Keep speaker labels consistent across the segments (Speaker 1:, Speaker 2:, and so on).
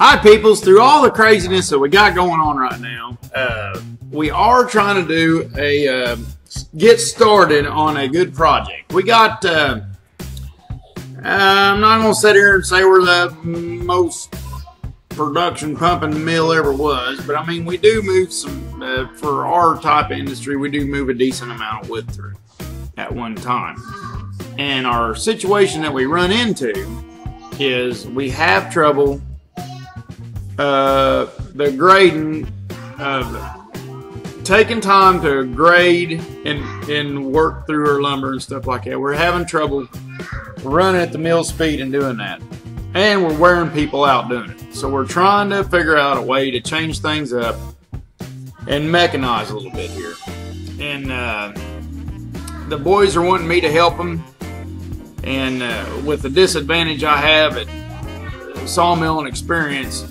Speaker 1: Hi, peoples. Through all the craziness that we got going on right now, we are trying to do a get started on a good project. We got. I'm not going to sit here and say we're the most production pumping mill ever was, but I mean we do move some for our type of industry. We do move a decent amount of wood through at one time, and our situation that we run into is we have trouble. The grading of taking time to grade and work through our lumber and stuff like that. We're having trouble running at the mill speed and doing that, and we're wearing people out doing it. So we're trying to figure out a way to change things up and mechanize a little bit here. And the boys are wanting me to help them, and with the disadvantage I have at sawmill and experience,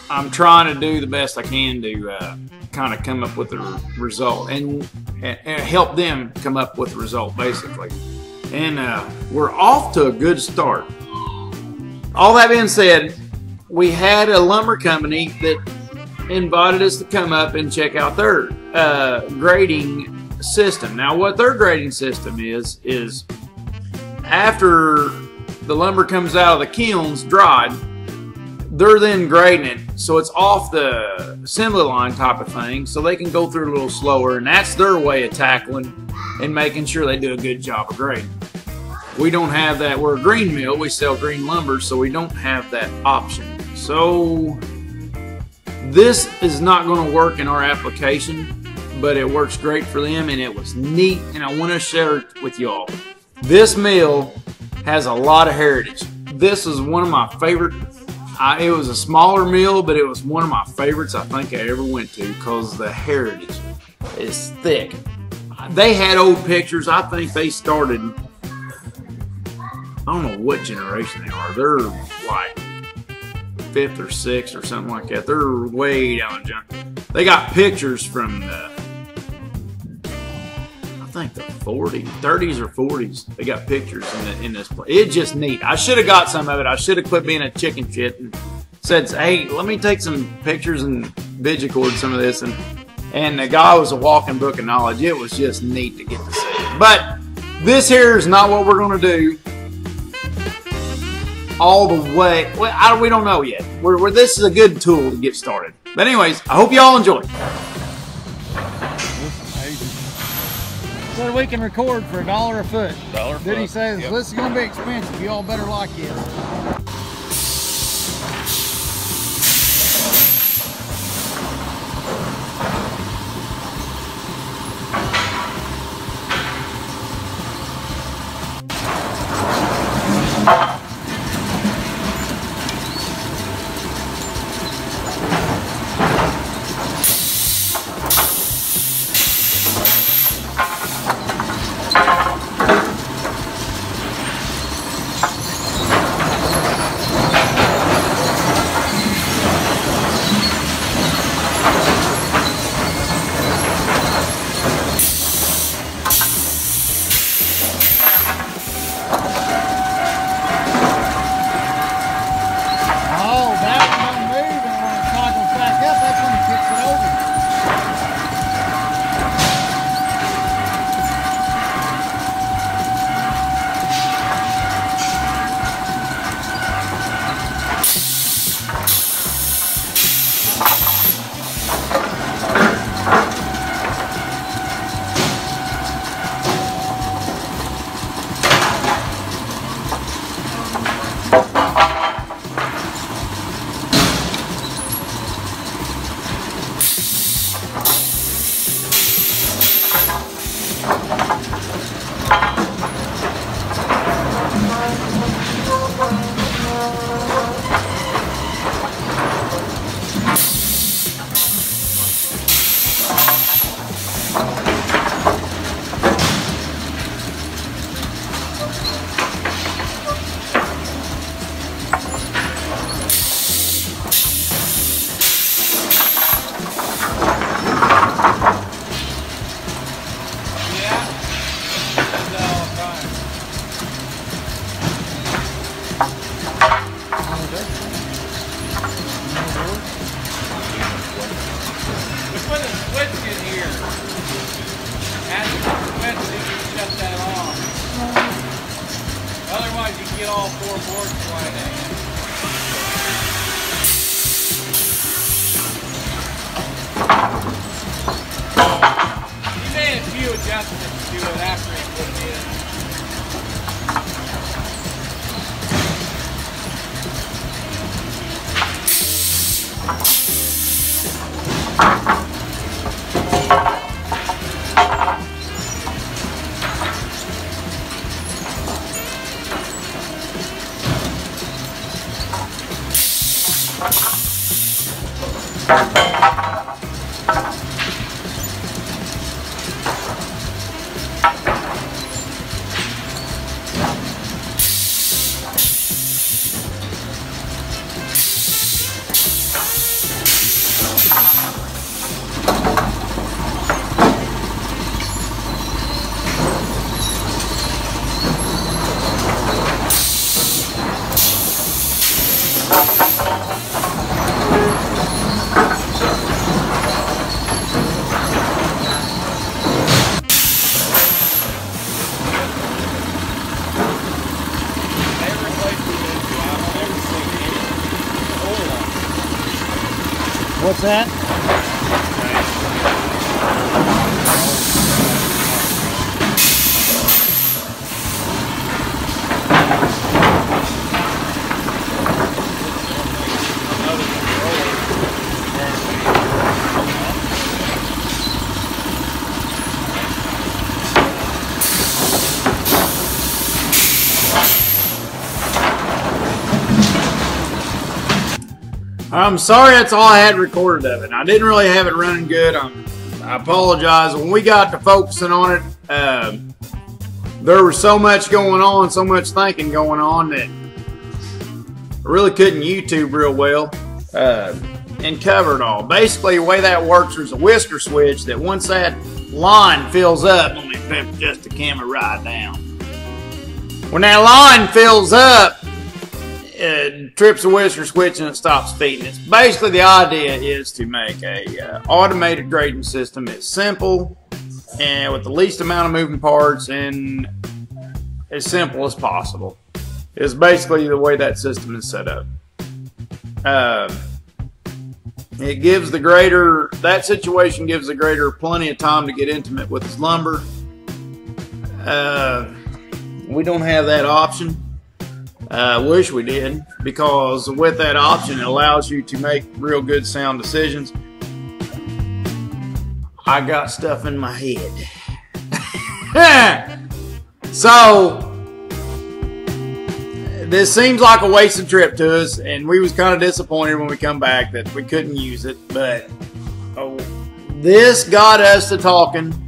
Speaker 1: I'm trying to do the best I can to kind of come up with a result and help them come up with a result, basically. And we're off to a good start. All that being said, we had a lumber company that invited us to come up and check out their grading system. Now, what their grading system is after the lumber comes out of the kilns dried, they're then grading it so it's off the assembly line type of thing, so they can go through a little slower, and that's their way of tackling and making sure they do a good job of grading. We don't have that. We're a green mill. We sell green lumber, so we don't have that option. So this is not going to work in our application, but it works great for them, and it was neat, and I want to share it with y'all. This mill has a lot of heritage. This is one of my favorite. It was a smaller mill, but it was one of my favorites I think I ever went to because the heritage is thick. They had old pictures. I think they started, I don't know what generation they are. They're like 5th or 6th or something like that. They're way down the junk. They got pictures from the, I think the 30s or 40s. They got pictures in this place. It's just neat. I should have got some of it. I should have quit being a chicken shit and said, hey, let me take some pictures and digicord some of this. And the guy was a walking book of knowledge. It was just neat to get to see it. But this here is not what we're going to do all the way. Well, we don't know yet. This is a good tool to get started. But anyways, I hope you all enjoy.
Speaker 2: So we can record for $1 a foot.
Speaker 3: $1 a foot.
Speaker 2: Then he says, yep, this is going to be expensive. You all better like it.
Speaker 1: all 4 boards flying out. He made a few adjustments to it after he put it in.
Speaker 2: What's that?
Speaker 1: I'm sorry, that's all I had recorded of it. I didn't really have it running good. I apologize. When we got to focusing on it, there was so much going on, so much thinking going on that I really couldn't YouTube real well and cover it all. Basically, the way that works, there's a whisker switch that once that line fills up, let me just the camera right down. When that line fills up, it trips the whisker switch and it stops feeding. It's basically the idea is to make a automated grading system as simple and with the least amount of moving parts and as simple as possible. It's basically the way that system is set up. It gives the grader, that situation gives the grader plenty of time to get intimate with his lumber. We don't have that option. Wish we did, because with that option it allows you to make real good sound decisions. I got stuff in my head. So this seems like a wasted trip to us, and we was kind of disappointed when we come back that we couldn't use it, but this got us to talking.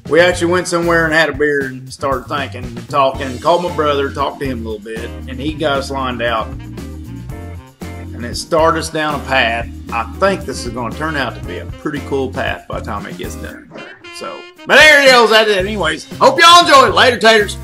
Speaker 1: We actually went somewhere and had a beer and started thinking, talking, called my brother, talked to him a little bit, and he got us lined out. And it started us down a path. I think this is going to turn out to be a pretty cool path by the time it gets done. So, but there it goes. That's it. Anyways, hope y'all enjoy it. Later, taters.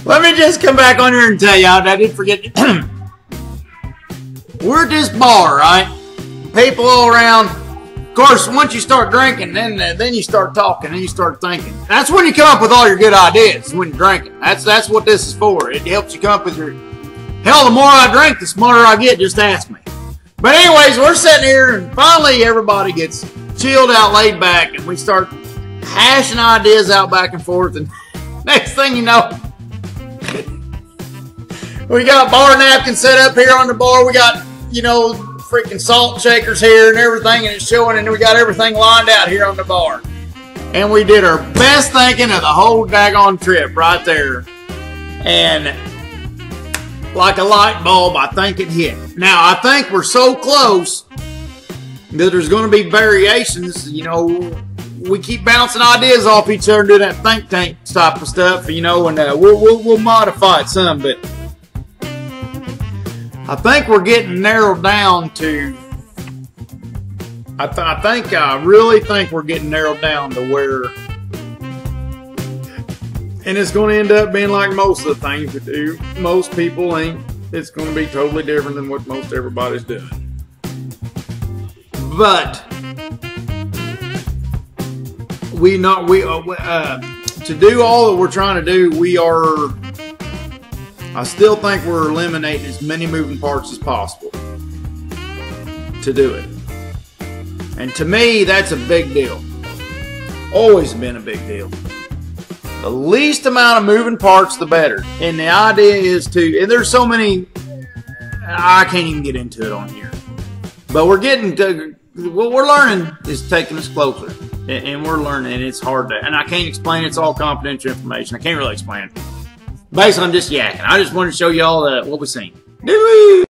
Speaker 1: Let me just come back on here and tell y'all, I did forget. We're at this bar, right? People all around. Of course, once you start drinking, then you start talking, and you start thinking. That's when you come up with all your good ideas, when you're drinking. That's what this is for. It helps you come up with your... Hell, the more I drink, the smarter I get. Just ask me. But anyways, we're sitting here, and finally everybody gets chilled out, laid back, and we start hashing ideas out back and forth, and next thing you know, we got bar napkins set up here on the bar. We got, you know, freaking salt shakers here and everything, and it's showing, and we got everything lined out here on the bar. And we did our best thinking of the whole daggone trip right there. And like a light bulb, I think it hit. Now, I think we're so close that there's going to be variations. You know, we keep bouncing ideas off each other and do that think tank type of stuff, you know, and we'll modify it some, but I think we're getting narrowed down to, I really think we're getting narrowed down to where, and it's going to end up being like most of the things we do. Most people think it's going to be totally different than what most everybody's doing. But to do all that we're trying to do, I still think we're eliminating as many moving parts as possible to do it. And to me, that's a big deal. Always been a big deal. The least amount of moving parts, the better. And the idea is to, and there's so many, I can't even get into it on here. But we're getting to, what we're learning is taking us closer. And we're learning, and it's hard to, and I can't explain it. It's all confidential information. I can't really explain it. Basically, I'm just yakking. I just wanted to show y'all what we've seen.